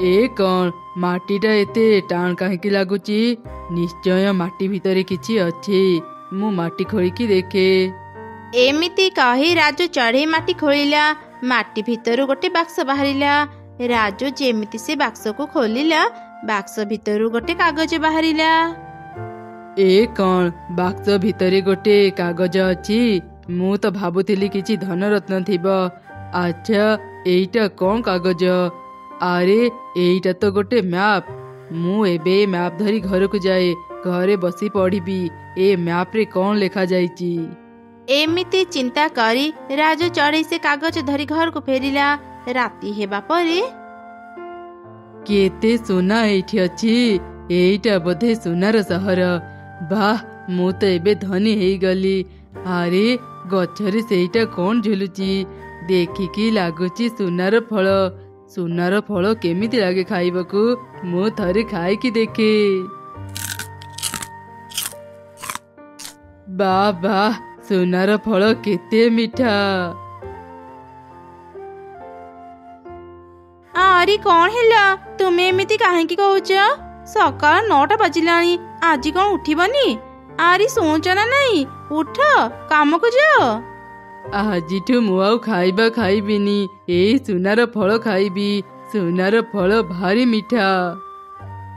ए कौन माटीटा एते टाण काहेकि लागुची? निश्चय माटी भितरे किछि अछि। मु माटी खोलिकी देखे। एमिति कही राजू चढ़े माटी खोलिला। माटी भितरु गोटे बाक्स बाहरिला। राजू जेमिति से बाक्स को खोलिला, बाक्स भितरु गोटे कागज बाहरिला। ए कौन बाक्स भितरे गोटे कागज अछि? मु तो भाबुथिली किछि धन रत्न थिबो। अच्छा एइटा कौन कागज? अरे एइटा तो गोटे मैप। मु एबे मैप धरी घर को जाए, घरे बसी पढ़िबी ए मैप रे कौन लेखा जाइची। एमिति चिंता करी राजू चढ़े से कागज धरी घर को फेरिला। राति हेबा परे केते सोना एइठी अछि। एइटा बोधे सोनार सहर। वाह मु तो एबे धनी हेई गली। अरे गछरे सेइटा कौन झुलुची? देखिकी लागुची सोनार फल। सोनार फल केमिति लागे खाइबाकू? मु थरे खाइकी देखे। वाह वाह सोनार फल केते मिठा। अरे कौन हेला? तुमे एमिति काहेकि कहूच? सकाळ 9टा बाजिलानी, आज कौन उठिबनी? आरी सोच ना नहीं, उठ काम को जाओ। आजिठू मु आउ खाइबा खाइबिनी, एई सोनार फल खाइबी। सोनार फल भारी मिठा।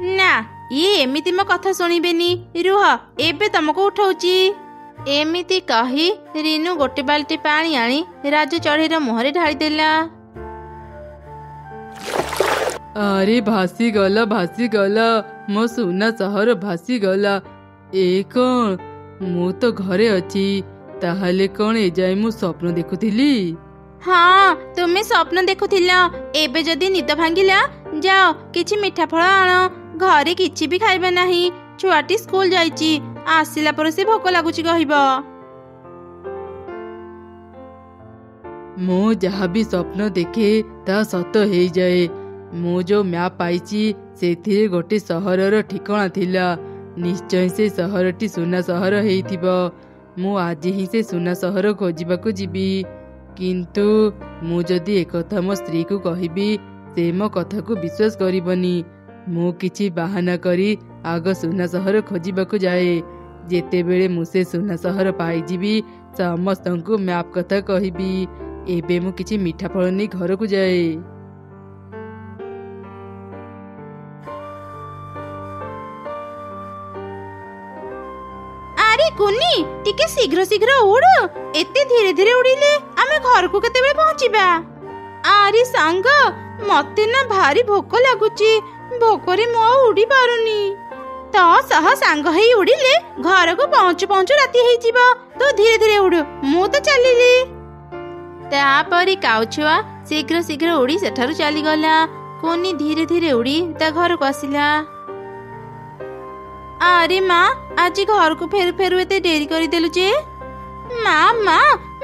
ना ये एमिति मो कथा सुनिबेनी। रुह एबे तुमको उठाउची। एमिति कही रीनू गोटे बाल्टी पानी आनी राजू चढ़ेर मुहरे ढाली देला। अरे भासी गला मो सोना सहर भासी गला। ए कौन? मु तो घरे अछि। ताहले कौन ए जाय मु स्वप्न देखुथिली? हाँ तुमे स्वप्न देखुथिल। एबे जदी निद भांगिला जाओ किछि मिठा फल आण। घरे किछि भी खाइबा नाही। छुआटी स्कूल जाइची, आसिला पर से भोक लागुची कहिब। मु जहा भी स्वप्न देखे ता सत हेई जाए। मु जो मैप पाइची सेथिरे गोटे सहरर ठिकाना थिला। निश्चय से सहरटी सोना सहर हेइथिबो। मु आज ही से सोना सहर खोजिबाकू जिबी। किंतु मु जदी एकथा मो स्त्री को कहिबी से मो कथा को विश्वास करिबनी। मु किछि बहाना करी आग सोना सहर खोजिबाकू जाए। जेते बेले मु से सोना सहर पाई जिबी समस्तंकु मैप कथा कहिबी। एबे मु किछि मीठा फल नै घर को जाए। कुनी टिके शीघ्र शीघ्र उड़। एते धीरे धीरे उड़िले आमे घर को केते बेले पहुंचीबा? आरी सांग मते ना भारी भोक लागुची। भोकरे मो उड़ी पारुनी। तो सह सांग हेई उड़िले घर को पहुंचु पहुंचु राती हेई जीवा। तो धीरे धीरे उड़, मु तो चलिली। तापरी काउछुआ शीघ्र शीघ्र उड़ी सेठारु चली गला। कुनी धीरे धीरे उड़ी ता घर को आसिला। अरे माँ आज घर को फेरु फेरु एते डेरी करी देलु जे। माँ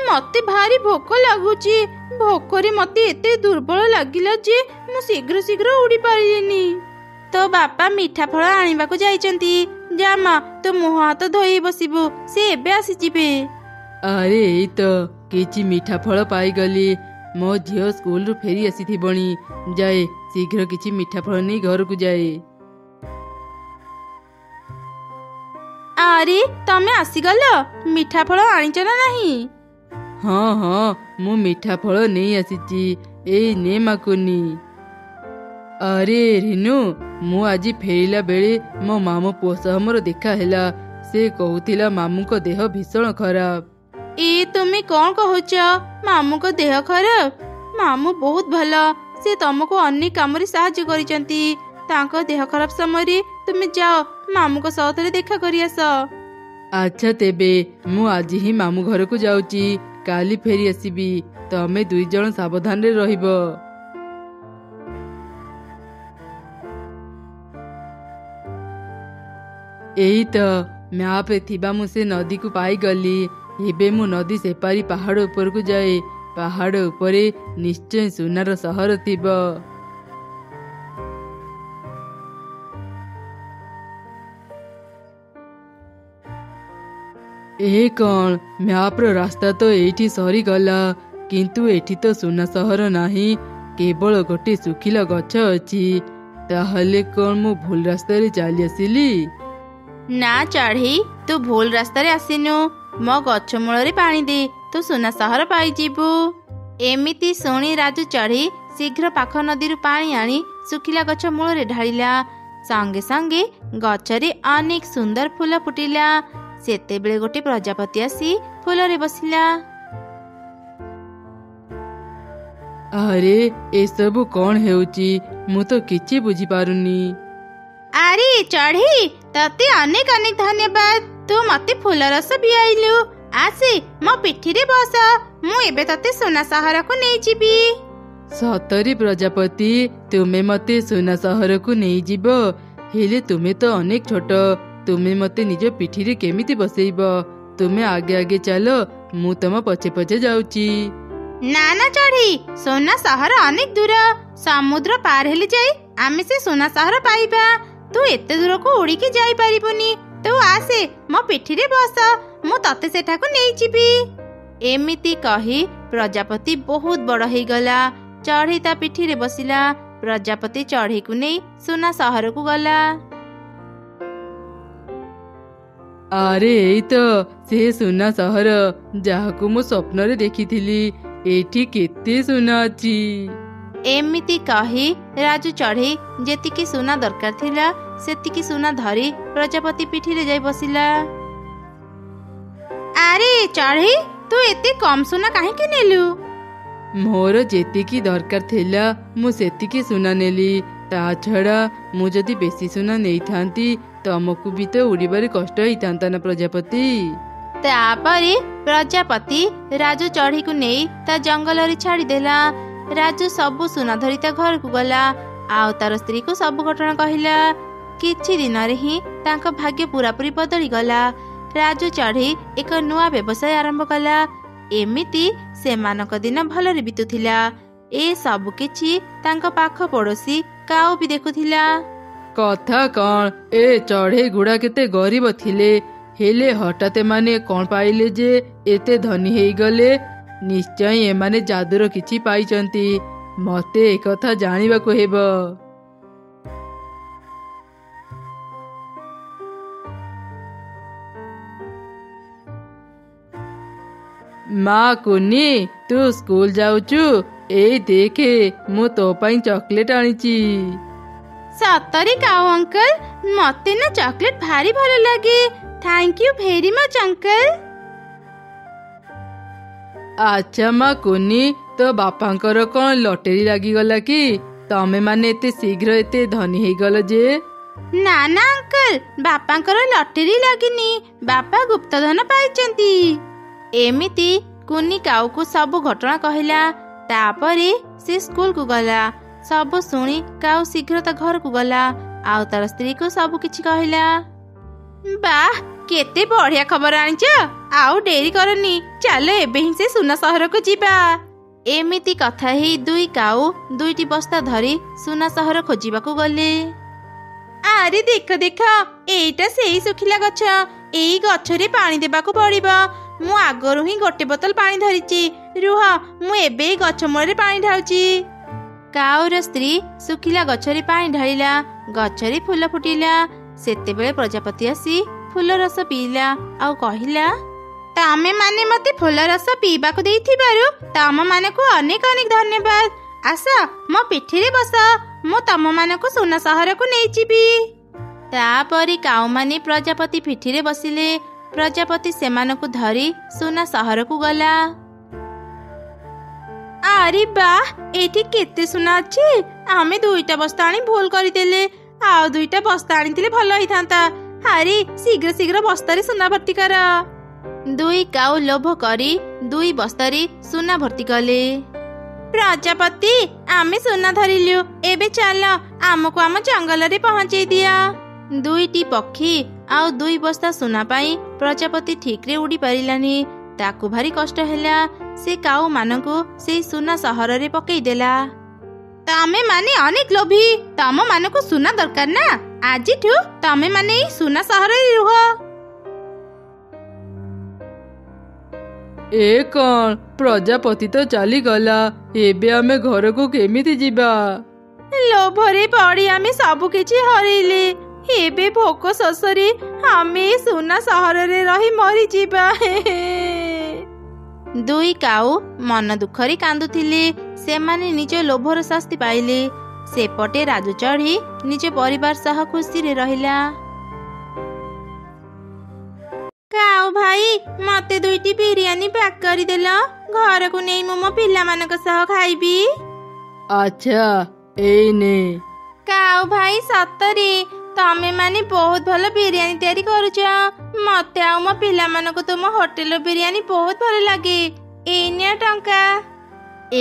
मते भारी भोक लागुची। भोकरे मते एते दुर्बल लागिला जे मु शीघ्र शीघ्र उड़ी पारिलेनी। तो बापा मीठा फल आनिबाकू जाइचंती। जा माँ तो मुह हाथ धोई बसिबु, से एबे आसी जिबे। अरे एई तो किछि मीठा फल पाई गली। मो झियो स्कूल रु फेरी आसीथिबणी। जाए शीघ्र किछि मीठा फल नै घर को जाए। अरे तमे आसीगल? मीठा फल आनिच ना नहीं? हाँ मु मीठा फल नहीं आसीची। एई ने माकुनी। अरे रिनू मु आज फेरिला बेले मो मामू पुओ सह मोर देखा हैला। से कहूतिला मामू को देह भीषण खराब। ए तुमे कौन कहूच? मामू को देह खराब? मामू बहुत भला। से तुमको अन्य काम रे सहाय्य करिसंती। तांको देह खराब समय तुमे जाओ मामू को साथ रे देखा करि आस। अच्छा तेबे मु आज ही मामू घर को जाउची। काली फेरी आसीबी। तमे दुई जण सावधान रे रहिबो। एई तो मैप थिबा मु से नदी को पाई गली। एबे मु नदी सेपारी पहाड़ ऊपर को जाए। पहाड़ ऊपरे निश्चय सोनार सहर थिबो। ए कौन? मैप रो रास्ता तो एठी सरी गला। किंतु एठी तो सोना सहर नाही, केवल गोटे सुखिला गछ अछि। ତାହେଲେ କ'ଣ ମୁଁ ଭୁଲ ରାସ୍ତାରେ ଚାଲି ଆସିଲି? ନା ଚଢ଼େଇ, ତୁ ଭୁଲ ରାସ୍ତାରେ ଆସିନୁ। ମୋ ଗଛ ମୂଳରେ ପାଣି ଦେ, ତୁ ସୁନା ସହର ପାଇଯିବୁ। ଏମିତି ଶୁଣି ରାଜୁ ଚଢ଼େଇ ଶୀଘ୍ର ପାଖ ନଦୀରୁ ପାଣି ଆଣି ଶୁଖିଲା ଗଛ ମୂଳରେ ଢାଳିଲା। ସଙ୍ଗେ ସଙ୍ଗେ ଗଛରେ ଅନେକ ସୁନ୍ଦର ଫୁଲ ଫୁଟିଲା। ସେତେବେଳେ ଗୋଟେ ପ୍ରଜାପତି ଆସି ଫୁଲରେ ବସିଲା। ଆରେ ଏସବୁ କ'ଣ ହେଉଛି? ମୁଁ ତ କିଛି ବୁଝିପାରୁନି। ଆରେ ଚଢ଼େଇ, ତତେ ଅନେକ ଅନେକ ଧନ୍ୟବାଦ। ତୁ ମତେ ଫୁଲ ରସ ପିଆଇଲୁ। ଆସେ ମୋ ପିଠିରେ ବସ, ମୁଁ ଏବେ ତତେ ସୁନା ସହରକୁ ନେଇଯିବି। ସତରେ ପ୍ରଜାପତି, ତୁମେ ମତେ ସୁନା ସହରକୁ ନେଇଯିବ? ହେଲେ ତୁମେ ତ ଅନେକ ଛୋଟ, ତୁମେ ମତେ ନିଜ ପିଠିରେ କେମିତି ବସେଇବ? ତୁମେ ଆଗେ ଆଗେ ଚାଲ, ମୁଁ ତମ ପଛେ ପଛେ ଯାଉଛି। ନା ନା ଚଢ଼େଇ, ସୁନା ସହର ଅନେକ ଦୂର। ସମୁଦ୍ର ପାର ହେଲେ ଯାଇ ଆମେ ସେ ସୁନା ସହର ପାଇବା। ତୁ ଏତେ ଦୂରକୁ ଉଡ଼ିକି ଯାଇପାରିବୁନି। ତୁ ଆସେ ମୋ ପିଠିରେ ବସ, ମୁଁ ତତେ ସେଠାକୁ ନେଇଯିବି। ଏମିତି କହି ପ୍ରଜାପତି ବହୁତ ବଡ଼ ହେଇଗଲା। ଚଢ଼େଇ ତା ପିଠିରେ ବସିଲା। ପ୍ରଜାପତି ଚଢ଼େଇକୁ ନେଇ ସୁନା ସହରକୁ ଗଲା। ଆରେ ଏଇ ତ ସେ ସୁନା ସହର ଯାହାକୁ ମୁଁ ସ୍ୱପ୍ନରେ ଦେଖିଥିଲି। ଏଠି କେତେ ସୁନା ଅଛି। ଏମିତି କହି ରାଜୁ ଚଢ଼େଇ ଯେତିକି ସୁନା ଦରକାର ଥିଲା ସେତିକି ସୁନା ଧରି ପ୍ରଜାପତି ପିଠିରେ ଯାଇ ବସିଲା। ଆରେ ଚଢ଼େଇ, ତୁ ଏତେ କମ ସୁନା କାହିଁକି ନେଲୁ? ମୋର ଯେତିକି ଦରକାର ଥିଲା ମୁଁ ସେତିକି ସୁନା ନେଲି। ତା ଛଡ଼ା ମୁଁ ଯଦି ବେଶୀ ସୁନା ନେଇଥାନ୍ତି ତମକୁ ବି ତ ଉଡ଼ିବାରେ କଷ୍ଟ ହେଇଥାନ୍ତା ନା ପ୍ରଜାପତି। ତାପରେ ପ୍ରଜାପତି ରାଜୁ ଚଢ଼େଇକୁ ନେଇ ତା ଜଙ୍ଗଲରେ ଛାଡ଼ିଦେଲା। ରାଜୁ ସବୁ ସୁନା ଧରି ତା ଘରକୁ ଗଲା ଆଉ ତାର ସ୍ତ୍ରୀକୁ ସବୁ ଘଟଣା କହିଲା। କିଛି ଦିନରେ ହିଁ ତାଙ୍କ ଭାଗ୍ୟ ପୁରାପୁରି ବଦଳିଗଲା। ରାଜୁ ଚଢ଼େଇ ଏକ ନୂଆ ବ୍ୟବସାୟ ଆରମ୍ଭ କଲା। ଏମିତି ସେମାନଙ୍କ ଦିନ ଭଲରେ ବିତୁଥିଲା। ଏ ସବୁ କିଛି ତାଙ୍କ ପାଖ ପଡ଼ୋଶୀ କାଉ ବି ଦେଖୁଥିଲା। କଥା କ'ଣ, ଏ ଚଢ଼େଇ ଗୁଡ଼ା କେତେ ଗରିବ ଥିଲେ, ହେଲେ ହଠାତ୍ ଏମାନେ କ'ଣ ପାଇଲେ ଯେ ଏତେ ଧନୀ ହେଇଗଲେ? ନିଶ୍ଚୟ ଏମାନେ ଯାଦୁର କିଛି ପାଇଛନ୍ତି। ମତେ ଏକଥା ଜାଣିବାକୁ ହେବ। ମା କୁନି, ତୁ ସ୍କୁଲ ଯାଉଛୁ? ଏଇ ଦେଖେ, ମୁଁ ତୋ ପାଇଁ ଚକୋଲେଟ ଆଣିଛି। ସତରେ କାଉ ଅଙ୍କଲ, ମତେ ନା ଚକୋଲେଟ ଭାରି ଭଲ ଲାଗେ। Thank you very much uncle. ଆଚ୍ଛା ମା କୁନି, ତୋ ବାପାଙ୍କର କ'ଣ ଲଟେରୀ ଲାଗିଗଲା କି? ତମେ ମାନେ ଏତେ ଶୀଘ୍ର ଏତେ ଧନୀ ହେଇଗଲ ଯେ? ନା ନା ଅଙ୍କଲ, ବାପାଙ୍କର ଲଟେରୀ ଲାଗିନି। ବାପା ଗୁପ୍ତଧନ ପାଇଛନ୍ତି। ଏମିତି କୁନି କାଉକୁ ସବୁ ଘଟଣା କହିଲା। ତାପରେ ସେ ସ୍କୁଲକୁ ଗଲା। ସବୁ ଶୁଣି କାଉ ଶୀଘ୍ର ତା ଘରକୁ ଗଲା ଆଉ ତାର ସ୍ତ୍ରୀକୁ ସବୁ କିଛି କହିଲା। ବାଃ, କେତେ ବଢିଆ ଖବର ଆଣିଛ। ଆଉ ଡେରି କରନି, ଚାଲ ଏବେ ହିଁ ସେ ସୁନା ସହରକୁ ଯିବା। ଏମିତି କଥା ହେଇ ଦୁଇ କାଉ ଦୁଇଟି ବସ୍ତା ଧରି ସୁନା ସହର ଖୋଜିବାକୁ ଗଲେ। ଆରେ ଦେଖ ଦେଖ, ଏଇଟା ସେଇ ଶୁଖିଲା ଗଛ। ଏଇ ଗଛରେ ପାଣି ଦେବାକୁ ପଡିବ। ମୁଁ ଆଗରୁ ହିଁ ଗୋଟେ ବୋତଲ ପାଣି ଧରିଛି। ରୁହ, ମୁଁ ଏବେ ଗଛ ମୂଳରେ ପାଣି ଢାଉଛି। କାଉର ସ୍ତ୍ରୀ ଶୁଖିଲା ଗଛରେ ପାଣି ଢାଳିଲା। ଗଛରେ ଫୁଲ ଫୁଟିଲା। ସେତେବେଳେ ପ୍ରଜାପତି ଆସି ଫୁଲ ରସ ପିଇଲା ଆଉ କହିଲା, ତମେ ମାନେ ମତେ ଫୁଲ ରସ ପିଇବାକୁ ଦେଇଥିବାରୁ ତମ ମାନଙ୍କୁ ଅନେକ ଅନେକ ଧନ୍ୟବାଦ। ଆସ ମୋ ପିଠିରେ ବସ, ମୁଁ ତମ ମାନଙ୍କୁ ସୁନା ସହରକୁ ନେଇଯିବି। ତାପରେ କାଉମାନେ ପ୍ରଜାପତି ପିଠିରେ ବସିଲେ। ପ୍ରଜାପତି ସେମାନଙ୍କୁ ଧରି ସୁନା ସହରକୁ ଗଲା। ଆରେ ବାଃ, ଏଠି କେତେ ସୁନା ଅଛି। ଆମେ ଦୁଇଟା ବସ୍ତା ଆଣି ଭୁଲ କରିଦେଲେ। ଆଉ ଦୁଇଟା ବସ୍ତା ଆଣିଥିଲେ ଭଲ ହେଇଥାନ୍ତା। ଆରେ ଶୀଘ୍ର ଶୀଘ୍ର ବସ୍ତାରେ ସୁନା ଭର୍ତ୍ତି କର। ଦୁଇ କାଉ ଲୋଭ କରି ଦୁଇ ବସ୍ତାରେ ସୁନା ଭର୍ତ୍ତି କଲେ। ପ୍ରଜାପତି, ଆମେ ସୁନା ଧରିଲୁ। ଏବେ ଚାଲ, ଆମକୁ ଆମ ଜଙ୍ଗଲରେ ପହଞ୍ଚେଇ ଦିଅ। ଦୁଇଟି ପକ୍ଷୀ ଆଉ ଦୁଇ ବସ୍ତା ସୁନା ପାଇଁ ପ୍ରଜାପତି ଠିକରେ ଉଡ଼ି ପାରିଲାନି। ତାକୁ ଭାରି କଷ୍ଟ ହେଲା। ସେ କାଉ ମାନଙ୍କୁ ସେଇ ସୁନା ସହରରେ ପକେଇଦେଲା। ତମେ ମାନେ ଅନେକ ଲୋଭୀ। ତମ ମାନଙ୍କୁ ସୁନା ଦରକାର ନା? ଆଜିଠୁ ତମେ ମାନେ ଏଇ ସୁନା ସହରରେ ରୁହ। ଏ କ'ଣ, ପ୍ରଜାପତି ତ ଚାଲିଗଲା। ଏବେ ଆମେ ଘରକୁ କେମିତି ଯିବା? ଲୋଭରେ ପଡ଼ି ଆମେ ସବୁ କିଛି ହରେଇଲେ। ଏବେ ଭୋକ ଶୋଷରେ ଆମେ ଏ ସୁନା ସହରରେ ରହି ମରିଯିବା। ଦୁଇ କାଉ ମନ ଦୁଃଖରେ କାନ୍ଦୁଥିଲେ। ସେମାନେ ନିଜ ଲୋଭର ଶାସ୍ତି ପାଇଲେ। ସେପଟେ ରାଜୁ ଚଢ଼େଇ ନିଜ ପରିବାର ସହ ଖୁସିରେ ରହିଲା। କାଉ ଭାଇ, ମତେ 2ଟି ବିରିୟାନୀ ପ୍ୟାକ୍ କରିଦେଲ। ଘରକୁ ନେଇ ମୁଁ ମୋ ପିଲାମାନଙ୍କ ସହ ଖାଇବି। ଆଚ୍ଛା, ଏଇ ନେ। କାଉ ଭାଇ, ସତରେ ତମେ ମାନେ ବହୁତ ଭଲ ବିରିୟାନୀ ତିଆରି କରୁଛ। ମତେ ଆଉ ମୋ ପିଲାମାନଙ୍କୁ ତୁମ ହୋଟେଲର ବିରିୟାନୀ ବହୁତ ଭଲ ଲାଗେ। ଏଇ ନିଅ ଟଙ୍କା।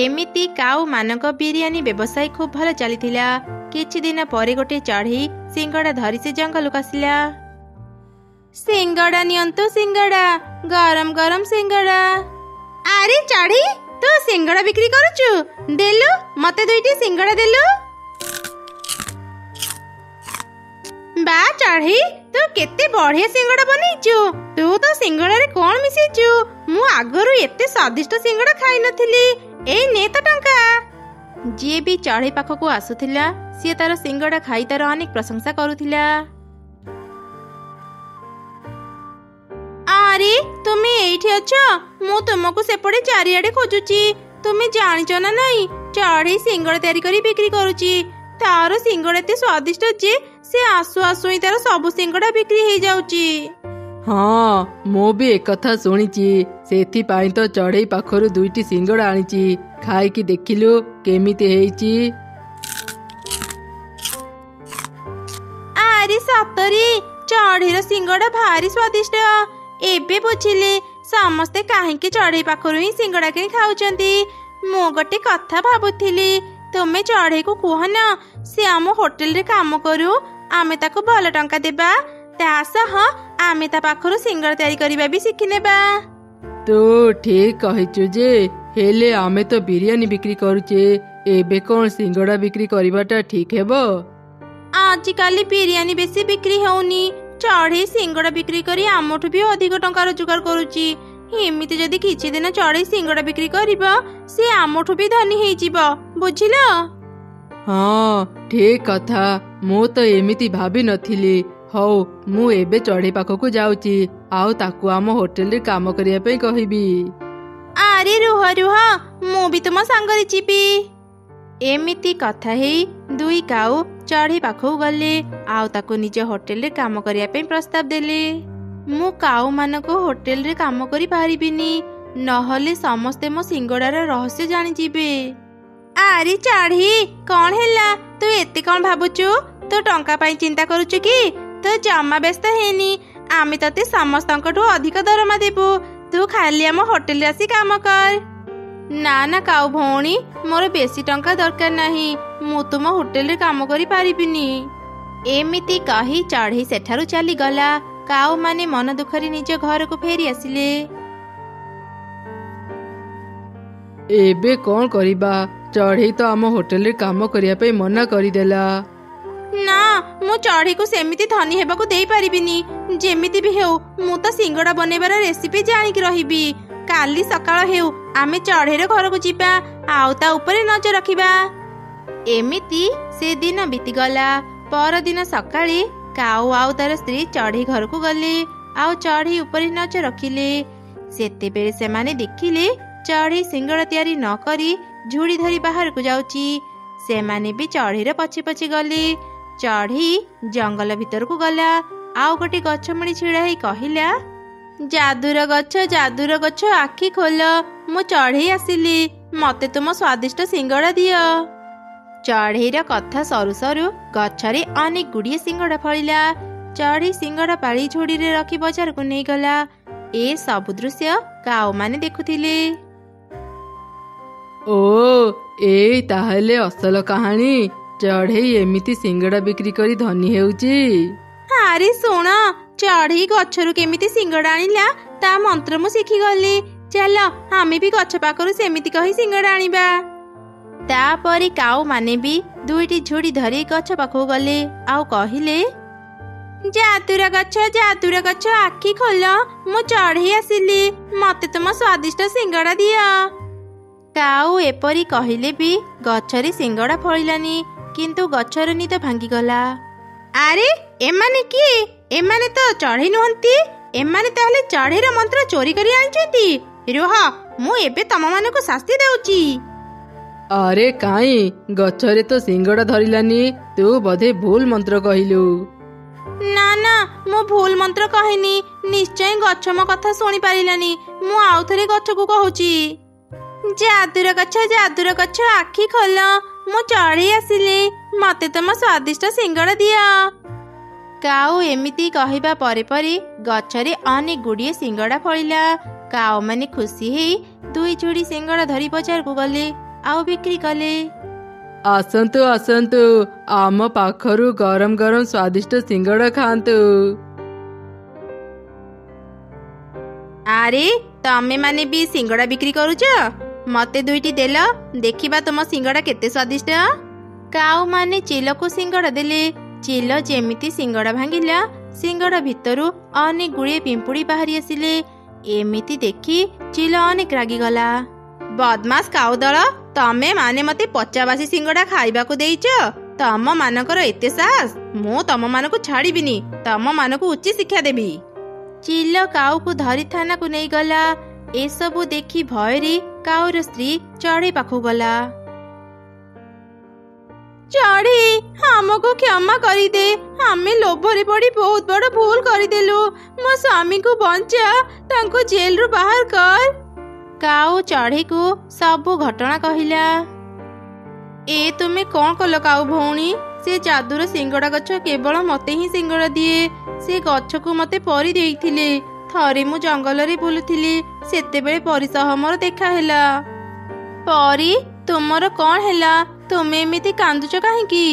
ଏମିତି କାଉ ମାନଙ୍କ ବିରିୟାନୀ ବ୍ୟବସାୟ ଖୁବ ଭଲ ଚାଲିଥିଲା। କିଛି ଦିନ ପରେ ଗୋଟେ ଚଢ଼େଇ ସିଙ୍ଗଡ଼ା ଧରି ସେ ଜଙ୍ଗଲକୁ ଆସିଲା। ସିଙ୍ଗଡ଼ା ନିଅନ୍ତୁ, ସିଙ୍ଗଡ଼ା, ଗରମ ଗରମ ସିଙ୍ଗଡ଼ା। ଆରେ ଚଢ଼େଇ, ତୁ ସିଙ୍ଗଡ଼ା ବିକ୍ରି କରୁଛୁ? ଦେଲୁ, ମତେ 2ଟି ସିଙ୍ଗଡ଼ା ଦେଲୁ। ବା ଚଢ଼େଇ, ତୁ କେତେ ବଢିଆ ସିଙ୍ଗଡ଼ା ବନେଇଛୁ। ତୁ ତ ସିଙ୍ଗଡ଼ାରେ କଣ ମିଶେଇଛୁ? ମୁଁ ଆଗରୁ ଏତେ ସ୍ୱାଦିଷ୍ଟ ସିଙ୍ଗଡ଼ା ଖାଇ ନଥିଲି। ଏଇ ନେ ତ ଟଙ୍କା। ଯିଏ ବି ଚଢ଼େଇ ପାଖକୁ ଆସୁଥିଲା ସିଏ ତାର ସିଙ୍ଗଡ଼ା ଖାଇ ତାର ଅନେକ ପ୍ରଶଂସା କରୁଥିଲା। ଆରେ ତୁମେ ଏଇଠି ଅଛ? ମୁଁ ତୁମକୁ ସେପଟେ ଚାରିଆଡେ ଖୋଜୁଛି। ତୁମେ ଜାଣିଛ ନା ନାଇଁ, ଚଢ଼େଇ ସିଙ୍ଗଡ଼ା ତିଆରି କରି ବିକ୍ରି କରୁଛି। ତାର ସିଙ୍ଗଡ଼ା ଏତେ ସ୍ୱାଦିଷ୍ଟ ଯେ ସେ ଆସୁ ଆସୁ ହିଁ ତାର ସବୁ ସିଙ୍ଗଡ଼ା ବିକ୍ରି ହେଇଯାଉଛି। ହଁ, ମୁଁ ବି ଏକଥା ଶୁଣିଛି। ସେଥିପାଇଁ ତ ଚଢ଼େଇ ପାଖରୁ 2ଟି ସିଙ୍ଗଡ଼ା ଆଣିଛି। ଖାଇକି ଦେଖିଲୁ କେମିତି ହେଇଛି। ଆରେ ସତରେ ଚଢ଼େଇର ସିଙ୍ଗଡ଼ା ଭାରି ସ୍ୱାଦିଷ୍ଟ। ଏବେ ବୁଝିଲେ ସମସ୍ତେ କାହିଁକି ଚଢ଼େଇ ପାଖରୁ ହିଁ ସିଙ୍ଗଡ଼ା କିଣି ଖାଉଛନ୍ତି। ମୁଁ ଗୋଟେ କଥା ଭାବୁଥିଲି, ତୁମେ ଚଢ଼େଇକୁ କୁହ ନା ସେ ଆମ ହୋଟେଲରେ କାମ କରୁ। ଆମେ ତାକୁ ଭଲ ଟଙ୍କା ଦେବା। ତା ସହ ଆମେ ତା ପାଖରୁ ସିଙ୍ଗଡ଼ା ତିଆରି କରିବା ବି ଶିଖିନେବା। ତୁ ଠିକ କହିଛୁ ଯେ, ହେଲେ ଆମେ ତ ବିରିୟାନୀ ବିକ୍ରି କରୁଛେ। ଏବେ କଣ ସିଙ୍ଗଡ଼ା ବିକ୍ରି କରିବାଟା ଠିକ ହେବ? ଆଜିକାଲି ବିରିୟାନୀ ବେଶୀ ବିକ୍ରି ହେଉନି। ଚଢ଼େଇ ସିଙ୍ଗଡ଼ା ବିକ୍ରି କରି ଆମଠୁ ବି ଅଧିକ ଟଙ୍କା ରୋଜଗାର କରୁଛି। ଏମିତି ଯଦି କିଛି ଦିନ ଚଢ଼େଇ ସିଙ୍ଗଡ଼ା ବିକ୍ରି କରିବ, ସେ ଆମଠୁ ବି ଧନୀ ହେଇଯିବ। ବୁଝିଲ? ହଁ, ଠିକ କଥା। ମୁଁ ତ ଏମିତି ଭାବି ନଥିଲି। ହଉ, ମୁଁ ଏବେ ଚଢ଼େଇ ପାଖକୁ ଯାଉଛି ଆଉ ତାକୁ ଆମ ହୋଟେଲରେ କାମ କରିବା ପାଇଁ କହିବି। ଆରେ ରୁହ ରୁହ, ମୁଁ ବି ତୁମ ସାଙ୍ଗରେ ଯିବି। ଏମିତି କଥା ହେଇ 2 କାଉ ଚଢ଼େଇ ପାଖକୁ ଗଲେ ଆଉ ତାକୁ ନିଜ ହୋଟେଲରେ କାମ କରିବା ପାଇଁ ପ୍ରସ୍ତାବ ଦେଲେ। ମୁଁ କାଉ ମାନଙ୍କ ହୋଟେଲରେ କାମ କରି ପାରିବିନି, ନହେଲେ ସମସ୍ତେ ମୋ ସିଙ୍ଗଡ଼ାର ରହସ୍ୟ ଜାଣିଯିବେ। ଆରେ ଚଢ଼େଇ, କଣ ହେଲା? ତୁ ଏତେ କଣ ଭାବୁଛୁ? ତୁ ଟଙ୍କା ପାଇଁ ଚିନ୍ତା କରୁଛୁ କି? ତୁ ଜମା ବ୍ୟସ୍ତ ହେଇନି। ଆମେ ତତେ ସମସ୍ତଙ୍କଠୁ ଅଧିକ ଦରମା ଦେବୁ। ତୁ ଖାଲି ଆମ ହୋଟେଲରେ ଆସି କାମ କର। ନା ନା କାଉ ଭଉଣୀ, ମୋର ବେଶୀ ଟଙ୍କା ଦରକାର ନାହିଁ। ମୁଁ ତୁମ ହୋଟେଲରେ କାମ କରି ପାରିବିନି। ଏମିତି କହି ଚଢ଼େଇ ସେଠାରୁ ଚାଲିଗଲା। କାଉ ମାନେ ମନ ଦୁଃଖରେ ନିଜ ଘରକୁ ଫେରି ଆସିଲେ। ଏବେ କଣ କରିବା? ଚଢ଼େଇ ତ ଆମ ହୋଟେଲରେ କାମ କରିବା ପାଇଁ ମନା କରିଦେଲା। ନା, ମୁଁ ଚଢ଼େଇକୁ ସେମିତି ଧନୀ ହେବାକୁ ଦେଇପାରିବିନି। ଯେମିତି ବି ହେଉ ମୁଁ ତ ସିଙ୍ଗଡ଼ା ବନେଇବାର ରେସିପି ଜାଣିକି ରହିବି। କାଲି ସକାଳ ହେଉ ଆମେ ଚଢ଼େଇର ଘରକୁ ଯିବା ଆଉ ତା ଉପରେ ନଜର ରଖିବା। ଏମିତି ସେ ଦିନ ବିତିଗଲା। ପରଦିନ ସକାଳେ କାଉ ଆଉ ତାର ସ୍ତ୍ରୀ ଚଢ଼େଇ ଘରକୁ ଗଲେ ଆଉ ଚଢ଼େଇ ଉପରେ ନଜର ରଖିଲେ। ସେତେବେଳେ ସେମାନେ ଦେଖିଲେ ଚଢ଼େଇ ସିଙ୍ଗଡ଼ା ତିଆରି ନ କରି ଝୁଡ଼ି ଧରି ବାହାରକୁ ଯାଉଛି। ସେମାନେ ବି ଚଢ଼େଇର ପଛେ ପଛେ ଗଲେ। ଚଢ଼େଇ ଜଙ୍ଗଲ ଭିତରକୁ ଗଲା ଆଉ ଗୋଟେ ଗଛ ମୂଳେ ଛିଡ଼ା ହେଇ କହିଲା, ଯାଦୁର ଗଛ ଆଖି ଖୋଲ। ମୁଁ ଚଢ଼େଇ ଆସିଲି, ମତେ ତୁମ ସ୍ୱାଦିଷ୍ଟ ସିଙ୍ଗଡ଼ା ଦିଅ। ଚଢ଼େଇର କଥା ସରୁ ସରୁ ଗଛରେ ଅନେକ ଗୁଡ଼ିଏ ସିଙ୍ଗଡ଼ା ଫଳିଲା। ଚଢ଼େଇ ସିଙ୍ଗଡ଼ା ପାଳି ଝୁଡ଼ିରେ ରଖି ବଜାରକୁ ନେଇଗଲା। ଏ ସବୁ ଦୃଶ୍ୟ କାଉମାନେ ଦେଖୁଥିଲେ। ଓ, ଏଇ ତାହେଲେ ଅସଲ କାହାଣୀ। ଚଢ଼େଇ ଏମିତି ସିଙ୍ଗଡ଼ା ବିକ୍ରି କରି ଧନୀ ହେଉଛି। ଆରେ ଶୁଣ, ଚଢ଼େଇ ଗଛରୁ କେମିତି ସିଙ୍ଗଡ଼ା ଆଣିଲା ତା ମନ୍ତ୍ର ମୁଁ ଶିଖିଗଲି। ଚାଲ ଆମେ ବି ଗଛ ପାଖରୁ ସେମିତି କହି ସିଙ୍ଗଡ଼ା ଆଣିବା। ତାପରେ କାଉ ମାନେ ବି 2ଟି ଝୁଡ଼ି ଧରି ଗଛ ପାଖକୁ ଗଲେ ଆଉ କହିଲେ, ଯାଦୁର ଗଛ ଆଖି ଖୋଲ। ମୁଁ ଚଢ଼େଇ ଆସିଲି, ମତେ ତୁମ ସ୍ୱାଦିଷ୍ଟ ସିଙ୍ଗଡ଼ା ଦିଅ। କାଉ ଏପରି କହିଲେ ବି ଗଛରେ ସିଙ୍ଗଡ଼ା ଫଳିଲାନି। କିନ୍ତୁ ଗଛର ନିଦ ଭାଙ୍ଗିଗଲା। ଆରେ ଏମାନେ କିଏ? ଏମାନେ ତ ଚଢ଼େଇ ନୁହନ୍ତି। ଏମାନେ ତାହେଲେ ଚଢ଼େଇର ମନ୍ତ୍ର ଚୋରି କରି ଆଣିଛନ୍ତି। ରୁହ, ମୁଁ ଏବେ ତମମାନଙ୍କୁ ଶାସ୍ତି ଦେଉଛି। ଆରେ କାଇଁ ଗଛରେ ତ ସିଙ୍ଗଡ଼ା ଧରିଲାନି, ତୁ ବୋଧେ ଭୁଲ ମନ୍ତ୍ର କହିଲୁ। ନା ନା, ମୁଁ ଭୁଲ ମନ୍ତ୍ର କହିନି। ନିଶ୍ଚୟ ଗଛ ମୋ କଥା ଶୁଣି ପାରିଲାନି। ମୁଁ ଆଉ ଥରେ ଗଛକୁ କହୁଛି, ଯାଦୁର ଗଛ ଆଖି ଖୋଲ, ମୁଁ ଚଢ଼େଇ ଆସିଲି, ମତେ ତମ ସ୍ୱାଦିଷ୍ଟ ସିଙ୍ଗଡ଼ା ଦିଅ। କାଉ ଏମିତି କହିବା ପରେ ପରେ ଗଛରେ ଅନେକ ଗୁଡ଼ିଏ ସିଙ୍ଗଡ଼ା ଫଳିଲା। କାଉମାନେ ଖୁସି ହେଇ 2 ଯୋଡ଼ି ସିଙ୍ଗଡ଼ା ଧରି ବଜାରକୁ ଗଲେ ଆଉ ବିକ୍ରି କଲେ। ଆସନ୍ତୁ ଆସନ୍ତୁ, ଆମ ପାଖରୁ ଗରମ ଗରମ ସ୍ୱାଦିଷ୍ଟ ସିଙ୍ଗଡ଼ା ଖାଆନ୍ତୁ। ଆରେ ତମେ ମାନେ ବି ସିଙ୍ଗଡ଼ା ବିକ୍ରି କରୁଛ? ମତେ 2ଟି ଦେଲ, ଦେଖିବା ତମ ସିଙ୍ଗଡ଼ା କେତେ ସ୍ୱାଦିଷ୍ଟ। କାଉମାନେ ଚିଲକୁ ସିଙ୍ଗଡ଼ା ଦେଲେ। ଚିଲ ଯେମିତି ସିଙ୍ଗଡ଼ା ଭାଙ୍ଗିଲା, ସିଙ୍ଗଡ଼ା ଭିତରୁ ଅନେକ ଗୁଡ଼ିଏ ପିମ୍ପୁଡ଼ି ବାହାରି ଆସିଲେ। ଏମିତି ଦେଖି ଚିଲ ଅନେକ ରାଗିଗଲା। ବଦମାସ କାଉ ଦଳ, ତମେ ମାନେ ମତେ 50 ବାସି ସିଙ୍ଗଡ଼ା ଖାଇବାକୁ ଦେଇଛ? ତମ ମାନଙ୍କର ଏତେ ସାହସ? ମୁଁ ତମ ମାନଙ୍କୁ ଛାଡ଼ିବିନି, ତମ ମାନଙ୍କୁ ଉଚିତ ଶିକ୍ଷା ଦେବି। ଚିଲ କାଉକୁ ଧରି ଥାନାକୁ ନେଇଗଲା। ଏସବୁ ଦେଖି ଭୟରେ କାଉର ସ୍ତ୍ରୀ ଚଢ଼େଇ ପାଖକୁ ଗଲା। ଚଢ଼େଇ, ଆମକୁ କ୍ଷମା କରିଦେ, ଆମେ ଲୋଭରେ ପଡ଼ି ବହୁତ ବଡ଼ ଭୁଲ କରିଦେଲୁ। ମୋ ସ୍ୱାମୀକୁ ବଞ୍ଚା, ତାଙ୍କୁ ଜେଲରୁ ବାହାର କର। କାଉ ଚଢ଼େଇକୁ ସବୁ ଘଟଣା କହିଲା। ଏ ତୁମେ କ'ଣ କଲ କାଉ ଭଉଣୀ? ସେ ଯାଦୁର ସିଙ୍ଗଡ଼ା ଗଛ କେବଳ ମତେ ହିଁ ସିଙ୍ଗଡ଼ା ଦିଏ। ସେ ଗଛକୁ ମତେ ପରି ଦେଇଥିଲେ। ଥରେ ମୁଁ ଜଙ୍ଗଲରେ ବୁଲୁଥିଲି, ସେତେବେଳେ ପରି ସହ ମୋର ଦେଖା ହେଲା। ପରି, ତୁମର କ'ଣ ହେଲା? ତୁମେ ଏମିତି କାନ୍ଦୁଛ କାହିଁକି?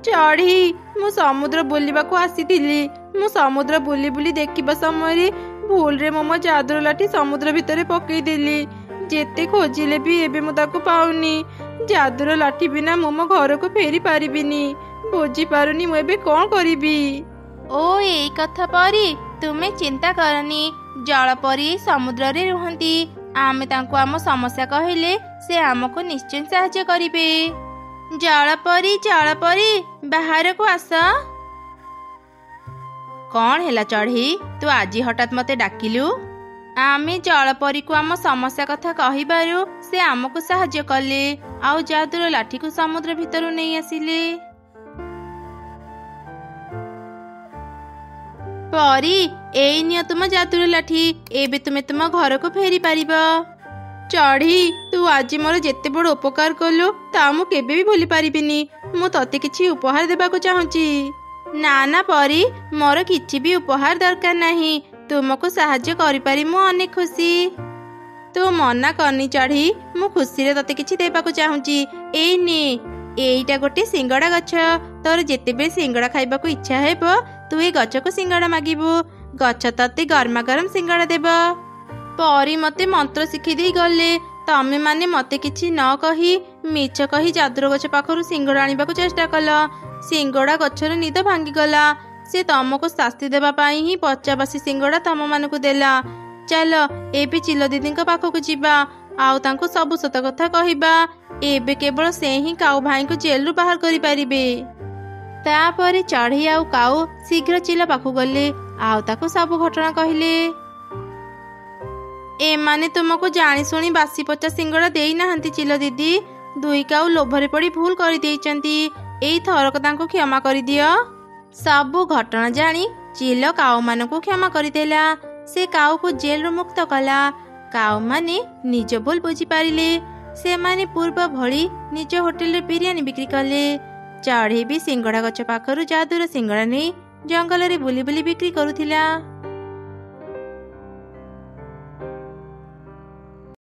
ଚଢ଼େଇ, ମୁଁ ସମୁଦ୍ର ବୁଲିବାକୁ ଆସିଥିଲି। ମୁଁ ସମୁଦ୍ର ବୁଲି ବୁଲି ଦେଖିବା ସମୟରେ ଭୁଲରେ ମୋ ଯାଦୁର ଲାଠି ସମୁଦ୍ର ଭିତରେ ପକେଇଦେଲି। ଯେତେ ଖୋଜିଲେ ବି ଏବେ ମୁଁ ତାକୁ ପାଉନି। ଯାଦୁର ଲାଠି ବିନା ମୁଁ ମୋ ଘରକୁ ଫେରି ପାରିବିନି। ବୁଝିପାରୁନି ମୁଁ ଏବେ କ'ଣ କରିବି। ଓ ଏଇ କଥା ପରି, ତୁମେ ଚିନ୍ତା କରନି। ଜଳପରି ସମୁଦ୍ରରେ ରୁହନ୍ତି। ଆମେ ତାଙ୍କୁ ଆମ ସମସ୍ୟା କହିଲେ ସେ ଆମକୁ ନିଶ୍ଚୟ ସାହାଯ୍ୟ କରିବେ। ଜଳପରି, ବାହାରକୁ ଆସ। କ'ଣ ହେଲା ଚଢ଼େଇ, ତୁ ଆଜି ହଠାତ୍ ମତେ ଡାକିଲୁ? ଆମେ ଜଳପରିକୁ ଆମ ସମସ୍ୟା କଥା କହିବାରୁ ସେ ଆମକୁ ସାହାଯ୍ୟ କଲେ, ଆଉ ଯାଦୁର ଲାଠିକୁ ସମୁଦ୍ର ଭିତରୁ ନେଇ ଆସିଲେ। ପରି, ଏଇ ନିଅ ତୁମ ଯାଦୁର ଲାଠି, ଏବେ ତୁମେ ତୁମ ଘରକୁ ଫେରି ପାରିବ। ଚଢ଼େଇ, ତୁ ଆଜି ମୋର ଯେତେ ବଡ଼ ଉପକାର କଲୁ ତା ମୁଁ କେବେ ବି ଭୁଲି ପାରିବିନି। ମୁଁ ତତେ କିଛି ଉପହାର ଦେବାକୁ ଚାହୁଁଛି। ନା ନା ପରି, ମୋର କିଛି ବି ଉପହାର ଦରକାର ନାହିଁ। ତୁମକୁ ସାହାଯ୍ୟ କରିପାରି ମୁଁ ଅନେକ ଖୁସି। ତୁ ମନା କରନି ଚଢ଼େଇ, ମୁଁ ଖୁସିରେ ତତେ କିଛି ଦେବାକୁ ଚାହୁଁଛି। ଏଇ ନେ, ଏଇଟା ଗୋଟେ ସିଙ୍ଗଡ଼ା ଗଛ। ତୋର ଯେତେବେଳେ ସିଙ୍ଗଡ଼ା ଖାଇବାକୁ ଇଚ୍ଛା ହେବ, ତୁ ଏ ଗଛକୁ ସିଙ୍ଗଡ଼ା ମାଗିବୁ। ଗଛ ତତେ ଗରମା ଗରମ ସିଙ୍ଗଡ଼ା ଦେବ। ପରି ମତେ ମନ୍ତ୍ର ଶିଖେଇ ଦେଇ ଗଲେ। ତମେ ମାନେ ମତେ କିଛି ନ କହି ମିଛ କହି ଯାଦୁର ଗଛ ପାଖରୁ ସିଙ୍ଗଡ଼ା ଆଣିବାକୁ ଚେଷ୍ଟା କଲ। ସିଙ୍ଗଡ଼ା ଗଛର ନିଦ ଭାଙ୍ଗିଗଲା। ସେ ତମକୁ ଶାସ୍ତି ଦେବା ପାଇଁ ହିଁ 50 ବାସି ସିଙ୍ଗଡ଼ା ତମ ମାନଙ୍କୁ ଦେଲା। ଚାଲ ଏବେ ଚିଲ ଦିଦିଙ୍କ ପାଖକୁ ଯିବା, ଆଉ ତାଙ୍କୁ ସବୁ ସତ କଥା କହିବା। ଏବେ କେବଳ ସେ ହିଁ କାଉ ଭାଇଙ୍କୁ ଜେଲରୁ ବାହାର କରିପାରିବେ। ତାପରେ ଚଢ଼େଇ ଆଉ କାଉ ଶୀଘ୍ର ଚିଲ ପାଖକୁ ଗଲେ, ଆଉ ତାକୁ ସବୁ ଘଟଣା କହିଲେ। ଏମାନେ ତୁମକୁ ଜାଣିଶୁଣି ବାସି ପଚା ସିଙ୍ଗଡ଼ା ଦେଇନାହାନ୍ତି ଚିଲ ଦିଦି। 2 କାଉ ଲୋଭରେ ପଡ଼ି ଭୁଲ କରିଦେଇଛନ୍ତି। ଏଇ ଥରକ ତାଙ୍କୁ କ୍ଷମା କରିଦିଅ। ସବୁ ଘଟଣା ଜାଣି ଚିଲ କାଉମାନଙ୍କୁ କ୍ଷମା କରିଦେଲା। ସେ କାଉକୁ ଜେଲରୁ ମୁକ୍ତ କଲା। କାଉମାନେ ନିଜ ଭୁଲ ବୁଝିପାରିଲେ। ସେମାନେ ପୂର୍ବ ଭଳି ନିଜ ହୋଟେଲରେ ବିରିୟାନୀ ବିକ୍ରି କଲେ। ଚଢ଼େଇ ବି ସିଙ୍ଗଡ଼ା ଗଛ ପାଖରୁ ଯାଦୁର ସିଙ୍ଗଡ଼ା ନେଇ ଜଙ୍ଗଲରେ ବୁଲି ବୁଲି ବିକ୍ରି କରୁଥିଲା।